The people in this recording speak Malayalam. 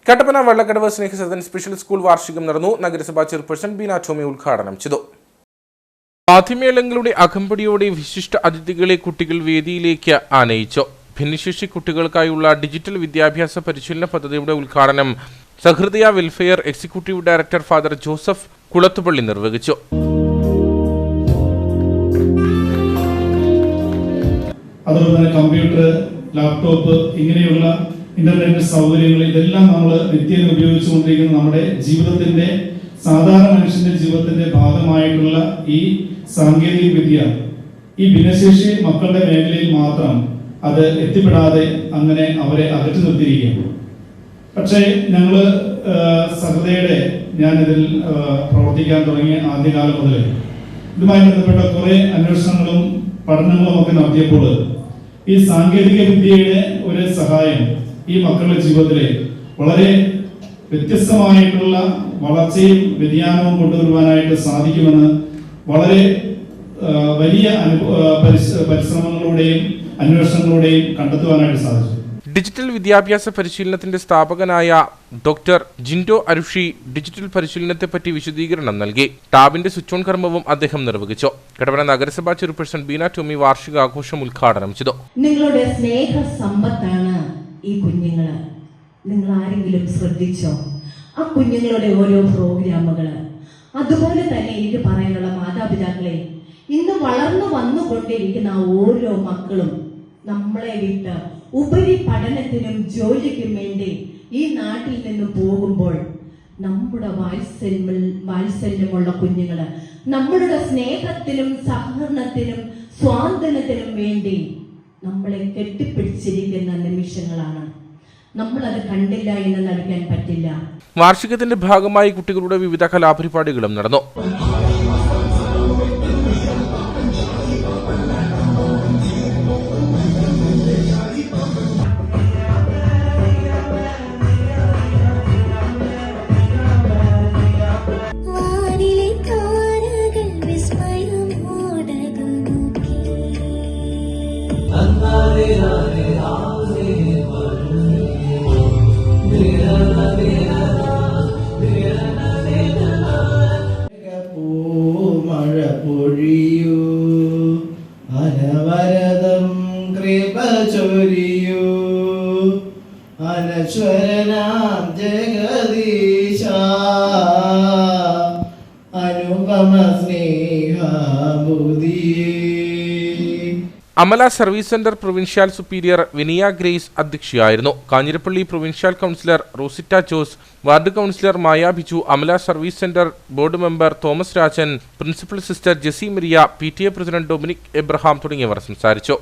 കട്ടപ്പന വള്ളക്കടവ് സ്നേഹസദൻ സ്പെഷ്യൽ സ്കൂൾ വാർഷികം നടന്നു. നഗരസഭാ ചെയർപേഴ്സൺ ബീന ടോമി ഉദ്ഘാടനം ചെയ്തു. വാദ്യമേളങ്ങളുടെ അകമ്പടിയോടെ വിശിഷ്ട അതിഥികളെ കുട്ടികൾ വേദിയിലേക്ക് ആനയിച്ചു. ഭിന്നശേഷി കുട്ടികൾക്കായുള്ള ഡിജിറ്റൽ വിദ്യാഭ്യാസ പരിശീലന പദ്ധതിയുടെ ഉദ്ഘാടനം Sahrudaya welfare executive director father Joseph Kulathupally നിർവഹിച്ചു. അതുപോലെ കമ്പ്യൂട്ടർ, ലാപ്ടോപ്പ് ഇങ്ങനെയുള്ള ഇന്റർനെറ്റ് സൗകര്യങ്ങൾ ഇതെല്ലാം നമ്മൾ നിത്യേന ഉപയോഗിച്ചുകൊണ്ടിരിക്കുന്ന നമ്മുടെ ജീവിതത്തിന്റെ സാധാരണ മനുഷ്യന്റെ ജീവിതത്തിന്റെ ഭാഗമായിട്ടുള്ള ഈ സാങ്കേതിക വിദ്യ ഈ ഭിന്നശേഷി മക്കളുടെ മേഖലയിൽ മാത്രം അത് എത്തിപ്പെടാതെ അങ്ങനെ അവരെ അകറ്റി നിർത്തിയിരിക്കുകയാണ്. പക്ഷേ ഞങ്ങള് സഹൃദയയുടെ ഞാനിതിൽ പ്രവർത്തിക്കാൻ തുടങ്ങിയ ആദ്യകാലം മുതൽ ഇതുമായി ബന്ധപ്പെട്ട കുറെ അന്വേഷണങ്ങളും പഠനങ്ങളും ഒക്കെ നടത്തിയപ്പോൾ ഈ സാങ്കേതിക വിദ്യയുടെ ഒരു സഹായം ഈ മക്കളുടെ ജീവിതത്തിലെ വളരെ വ്യത്യസ്തമായിട്ടുള്ള വളർച്ചയും വ്യതിയാനവും കൊണ്ടുവരുവാനായിട്ട് സാധിക്കുമെന്ന് വളരെ വലിയ പരിശ്രമങ്ങളുടെയും അന്വേഷണങ്ങളുടെയും കണ്ടെത്തുവാനായിട്ട് സാധിച്ചു. ഡിജിറ്റൽ വിദ്യാഭ്യാസ പരിശീലനത്തിന്റെ സ്ഥാപകനായ ഡോക്ടർ ജിൻഡോ അരുഷി ഡിജിറ്റൽ പരിശീലനത്തെപ്പറ്റി വിശദീകരണം നൽകി. ടാബിന്റെ സ്വിച്ച് ഓൺ കർമ്മവും അദ്ദേഹം നിർവഹിച്ചു. കട്ടപ്പന നഗരസഭാ ചെയർപേഴ്സൺ ബീന ടോമി വാർഷികാഘോഷം ഉദ്ഘാടനം ചെയ്തു. നിങ്ങളുടെ സ്നേഹ സമ്പത്താണ് ഈ കുഞ്ഞുങ്ങള്. നിങ്ങൾ ആരെങ്കിലും ശ്രദ്ധിച്ചോ ആ കുഞ്ഞുങ്ങളുടെ ഓരോ പ്രോഗ്രാമുകള്? അതുപോലെ തന്നെ എനിക്ക് പറയാനുള്ള മാതാപിതാക്കളെ, ഇന്ന് വളർന്നു വന്നുകൊണ്ടിരിക്കുന്ന ഓരോ മക്കളും നമ്മളെ വിട്ട് ഉപരി പഠനത്തിനും ജോലിക്കും വേണ്ടി ഈ നാട്ടിൽ നിന്ന് പോകുമ്പോൾ നമ്മുടെ വാത്സല്യമുള്ള കുഞ്ഞുങ്ങള് നമ്മളുടെ സ്നേഹത്തിനും സഹകരണത്തിനും സ്വാതന്ത്ര്യത്തിനും വേണ്ടി നമ്മളെ കെട്ടിപ്പിടിച്ചിരിക്കുന്ന നിമിഷങ്ങളാണ്. നമ്മളത് കണ്ടില്ല എന്ന് നടിക്കാൻ പറ്റില്ല. വാർഷികത്തിന്റെ ഭാഗമായി കുട്ടികളുടെ വിവിധ കലാപരിപാടികളും നടന്നു. മഴ പൊഴിയൂ, അനവരതം കൃപ ചൊരിയൂ, അനശ്വരനാം ജഗദീശ അനുപമ സ്നേഹബുദ്ധിയേ. Amala service centre provincial superior Vinia Grace അധ്യക്ഷയായിരുന്നു. Kanjirappally provincial councillor Rosita Jose, ward councillor Maya Biju, Amala service centre board member Thomas Rajan, principal sister Jessy Maria, PTA president Dominic Abraham തുടങ്ങിയവർ സംസാരിച്ചു.